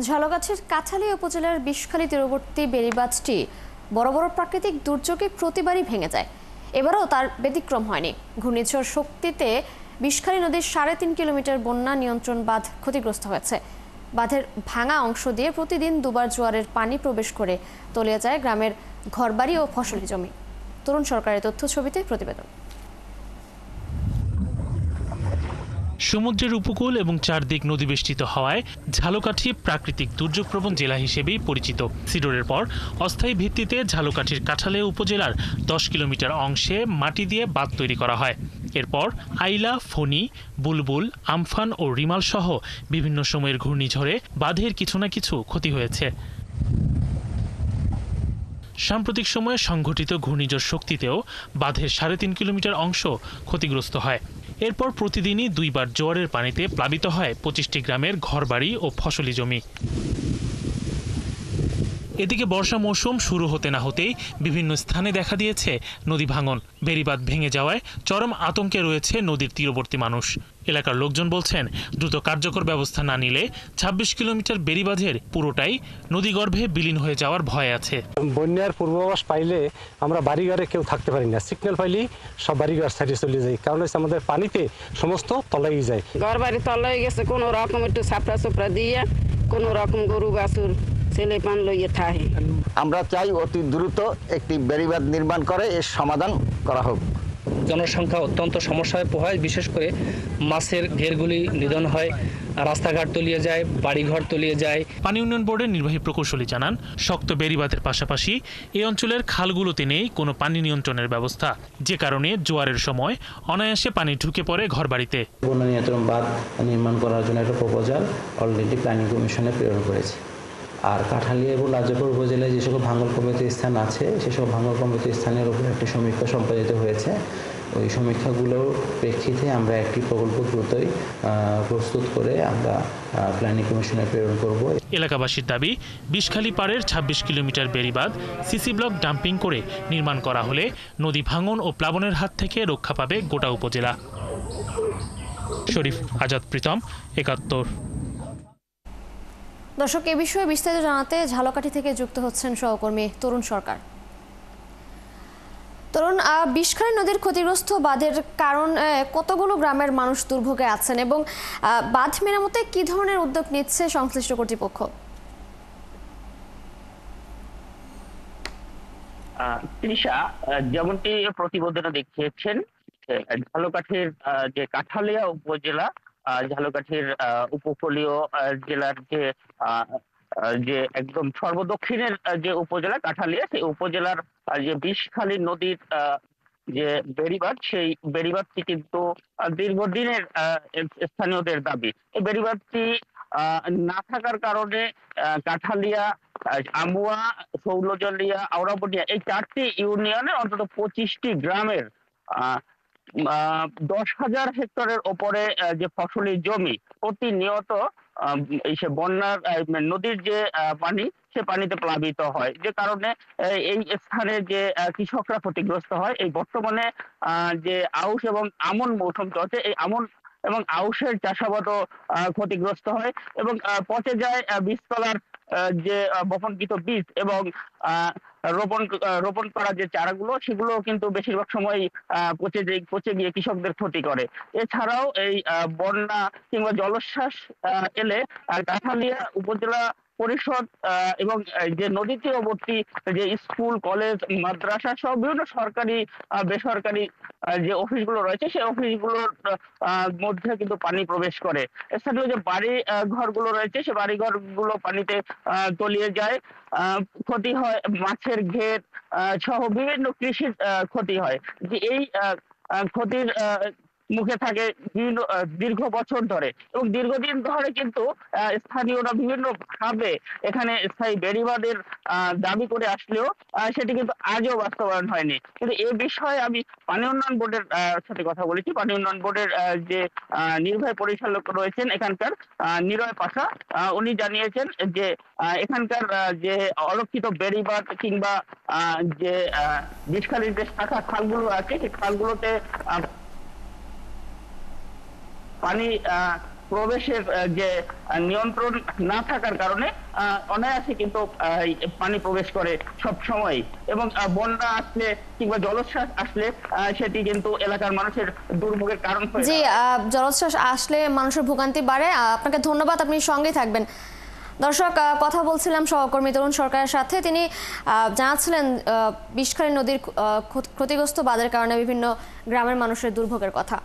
ঝালকাঠির কাঁঠালী উপজেলার বিষখালী তীরবর্তী বেড়িবাঁধটি বড় বড় প্রাকৃতিক দুর্যোগে প্রতিবারই ভেঙে যায়। এবারও তার ব্যতিক্রম হয়নি। ঘূর্ণিঝড় শক্তিতে বিষখালী নদীর ৩.৫ কিলোমিটার বন্যা নিয়ন্ত্রণ বাঁধ ক্ষতিগ্রস্ত হয়েছে। বাঁধের ভাঙা অংশ দিয়ে প্রতিদিন দুবার জোয়ারের পানি প্রবেশ করে তলিয়ে যায় গ্রামের ঘরবাড়ি ও ফসলি জমি। তরুণ সরকারের তথ্য ছবিতে প্রতিবেদন। সমুদ্রের উপকূল এবং চারদিক নদীবেষ্টিত হওয়ায় ঝালকাঠি প্রাকৃতিক দুর্যোগপ্রবণ জেলা হিসেবেই পরিচিত। সিডরের পর অস্থায়ী ভিত্তিতে ঝালকাঠির কাঁঠালী উপজেলার ১০ কিলোমিটার অংশে মাটি দিয়ে বাঁধ তৈরি করা হয়। এরপর আইলা, ফণী, বুলবুল, আমফান ও রিমাল সহ বিভিন্ন সময়ের ঘূর্ণিঝড়ে বাঁধের কিছু না কিছু ক্ষতি হয়েছে। সাম্প্রতিক সময়ে সংঘটিত ঘূর্ণিঝড় শক্তিতেও বাঁধের ৩.৫ কিলোমিটার অংশ ক্ষতিগ্রস্ত হয়। এরপর প্রতিদিনই দুইবার জোয়ারের পানিতে প্লাবিত হয় ২৫টি গ্রামের ঘরবাড়ি ও ফসলি জমি। এদিকে বর্ষা মৌসুম শুরু হতে না হতেই বিভিন্ন স্থানে দেখা দিয়েছে নদী ভাঙন। বেড়িবাঁধ ভেঙে যাওয়ায় চরম আতঙ্কে রয়েছে নদীর তীরবর্তী মানুষ। এলাকার লোকজন বলছেন, দ্রুত কার্যকর ব্যবস্থা না নিলে ২৬ কিলোমিটার বেড়িবাঁধের পুরোটাই নদীগর্ভে বিলীন হয়ে যাওয়ার ভয় আছে। বন্যার পূর্বাভাস পাইলে আমরা বাড়িঘরে কেউ থাকতে পারি না। সিগন্যাল পাইলেই সব বাড়িঘর সাইডে চলে যায়, কারণ হচ্ছে আমাদের পানিতে সমস্ত তলাই যায়। ঘর বাড়ি তলাই গেছে, কোনো রকম একটু ছাপড়া চোপড়া দিয়ে কোনো রকম গরু বাছুর ছেলে পান লইয়ে থাকে। আমরা চাই অতি দ্রুত একটি বেড়িবাঁধ নির্মাণ করে এর সমাধান করা হোক। জনসংখ্যা অত্যন্ত সমস্যায় পোহায়, বিশেষ করে মাছের ঘেরগুলি নিধন হয়, রাস্তাঘাট তলিয়ে যায়, বাড়িঘর তলিয়ে যায়। পানি উন্নয়ন বোর্ডের নির্বাহী প্রকৌশলী জানান, শক্ত বেড়িবাঁধের পাশাপাশি এই অঞ্চলের খালগুলোতে নেই কোনো পানি নিয়ন্ত্রণের ব্যবস্থা, যে কারণে জোয়ারের সময় অনায়াসে পানি ঢুকে পড়ে ঘরবাড়িতে। বন্যা নিয়ন্ত্রণ বাঁধ নির্মাণ করার জন্য একটা প্রপোজাল অলরেডি প্ল্যানিং কমিশনে প্রেরণ করেছে। আর কাঁঠালী এবং রাজাপুর উপজেলায় যে সকল ভাঙল প্রভাবিত স্থান আছে, সেসব ভাঙল প্রভাবিত স্থানের উপর একটি সমীক্ষা সম্পাদিত হয়েছে। ওই সমীক্ষাগুলোর প্রেক্ষিতে আমরা একটি প্রকল্প দ্রুতই প্রস্তুত করে আমরা প্ল্যানিং কমিশনে প্রেরণ করব। এলাকাবাসীর দাবি, বিষখালী পাড়ের ২৬ কিলোমিটার বেড়িবাঁধ সিসি ব্লক ডাম্পিং করে নির্মাণ করা হলে নদী ভাঙন ও প্লাবনের হাত থেকে রক্ষা পাবে গোটা উপজেলা। শরীফ আজাদ প্রীতম, ৭১। দর্শক, এ বিষয়ে বিস্তারিত জানাতে ঝালকাঠি থেকে যুক্ত হচ্ছেন সহকর্মী তরুণ সরকার। তরুণ, বিষখালী নদীর ক্ষতিগ্রস্ত বাঁধের কারণ কতগুলো গ্রামের মানুষ দুর্ভোগে আছেন এবং বাঁধ মেরামতে কি ধরনের উদ্যোগ নিচ্ছে সংশ্লিষ্ট কর্তৃপক্ষ? তৃষা, যেমনটি প্রতিবেদনে দেখিয়েছেন, ঝালকাঠির যে কাঁঠালিয়া উপজেলা, ঝালকাঠির উপকূলীয় জেলার যে একদম সর্বদক্ষিণের যে উপজেলা কাঁঠালিয়া, সেই উপজেলার যে বিষখালী নদীর যে বেড়িবাঁধ, সেই বেড়িবাঁধটি কিন্তু দীর্ঘদিনের স্থানীয়দের দাবি। এই বেড়িবাঁধটি না থাকার কারণে কাঁঠালিয়া, আমুয়া, শৌলজলিয়া, আওড়াবটিয়া এই ৪টি ইউনিয়নের অন্তত ২৫টি গ্রামের ১০,০০০ হেক্টরের ওপরে যে ফসলি জমি প্রতিনিয়ত সে বন্যার নদীর যে পানি, সে পানিতে প্লাবিত হয়, যে কারণে এই স্থানে যে কৃষকরা ক্ষতিগ্রস্ত হয়। এই বর্তমানে যে আউশ এবং আমন মৌসুম চলছে, এই আমন এবং আউশের চাষাবাদও ক্ষতিগ্রস্ত হয় এবং পচে যায় বীজতলার যে বপনকৃত বীজ এবং রোপণ করা যে চারাগুলো, সেগুলো কিন্তু বেশিরভাগ সময় পচে গিয়ে কৃষকদের ক্ষতি করে। এছাড়াও এই বন্যা কিংবা জলোচ্ছ্বাস এলে কাঁঠালিয়া উপজেলা পরিষদ এবং যে নদী তীরবর্তী যে স্কুল, কলেজ, মাদ্রাসা সহ বিভিন্ন সরকারি বেসরকারি যে অফিসগুলো রয়েছে, সেই অফিসগুলোর মধ্যে কিন্তু পানি প্রবেশ করে। স্থানীয় যে বাড়ি ঘরগুলো রয়েছে, সেই বাড়ি ঘরগুলো পানিতে তলিয়ে যায়, ক্ষতি হয় মাছের ঘের সহ বিভিন্ন কৃষির ক্ষতি হয়। যে এই ক্ষতির মুখে থাকে বিভিন্ন দীর্ঘ বছর ধরে এবং দীর্ঘদিন ধরে কিন্তু স্থানীয়রা বিভিন্ন ভাবে এখানে স্থায়ী বেড়িবাঁধের দাবি করে আসলেও সেটি কিন্তু আজও বাস্তবায়ন হয়নি। কিন্তু এ বিষয়ে আমি পানি উন্নয়ন বোর্ডের সাথে কথা বলেছি। পানি উন্নয়ন বোর্ডের যে নির্বাহী পরিচালক রয়েছেন এখানকার, নিরয় পাশা, উনি জানিয়েছেন যে এখানকার যে অলক্ষিত বেড়িবাঁধ কিংবা যে বিষখালীর যে শাখা খালগুলো আছে, সেই খালগুলোতে পানি প্রবেশের যে নিয়ন্ত্রণ না থাকার কারণে অনায়াসে কিন্তু পানি প্রবেশ করে সব সময়, এবং বন্যা আসলে কিংবা জলোচ্ছ্বাস আসলে সেটি কিন্তু এলাকার মানুষের দুর্ভোগের কারণ হয়ে জি, জলোচ্ছ্বাস আসলে মানুষের ভোগান্তি বাড়ে। আপনাকে ধন্যবাদ, আপনি সঙ্গেই থাকবেন। দর্শক, কথা বলছিলাম সহকর্মী তরুণ সরকারের সাথে। তিনি জানাচ্ছিলেন বিষখালী নদীর ক্ষতিগ্রস্ত বাঁধের কারণে বিভিন্ন গ্রামের মানুষের দুর্ভোগের কথা।